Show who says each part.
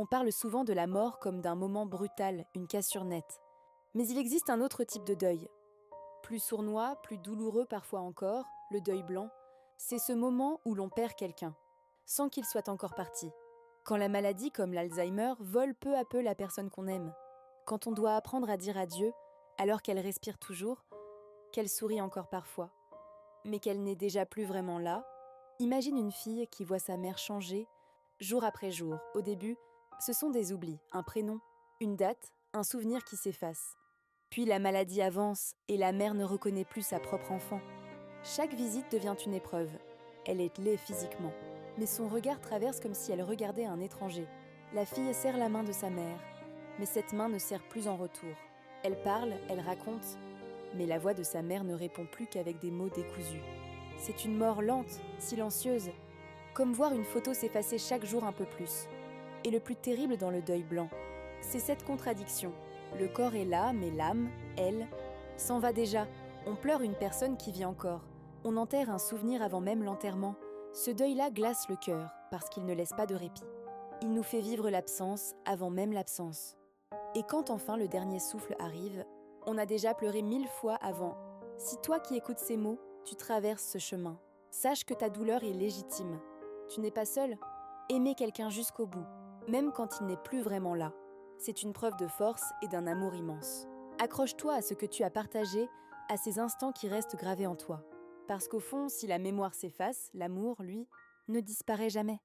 Speaker 1: On parle souvent de la mort comme d'un moment brutal, une cassure nette. Mais il existe un autre type de deuil. Plus sournois, plus douloureux parfois encore, le deuil blanc, c'est ce moment où l'on perd quelqu'un, sans qu'il soit encore parti. Quand la maladie comme l'Alzheimer vole peu à peu la personne qu'on aime. Quand on doit apprendre à dire adieu, alors qu'elle respire toujours, qu'elle sourit encore parfois, mais qu'elle n'est déjà plus vraiment là. Imagine une fille qui voit sa mère changer, jour après jour. Au début, ce sont des oublis, un prénom, une date, un souvenir qui s'efface. Puis la maladie avance et la mère ne reconnaît plus sa propre enfant. Chaque visite devient une épreuve. Elle est laide physiquement, mais son regard traverse comme si elle regardait un étranger. La fille serre la main de sa mère, mais cette main ne serre plus en retour. Elle parle, elle raconte, mais la voix de sa mère ne répond plus qu'avec des mots décousus. C'est une mort lente, silencieuse, comme voir une photo s'effacer chaque jour un peu plus. Et le plus terrible dans le deuil blanc, c'est cette contradiction. Le corps est là, mais l'âme, elle, s'en va déjà. On pleure une personne qui vit encore. On enterre un souvenir avant même l'enterrement. Ce deuil-là glace le cœur, parce qu'il ne laisse pas de répit. Il nous fait vivre l'absence avant même l'absence. Et quand enfin le dernier souffle arrive, on a déjà pleuré 1000 fois avant. Si toi qui écoutes ces mots, tu traverses ce chemin, sache que ta douleur est légitime. Tu n'es pas seul. Aimer quelqu'un jusqu'au bout, même quand il n'est plus vraiment là, c'est une preuve de force et d'un amour immense. Accroche-toi à ce que tu as partagé, à ces instants qui restent gravés en toi. Parce qu'au fond, si la mémoire s'efface, l'amour, lui, ne disparaît jamais.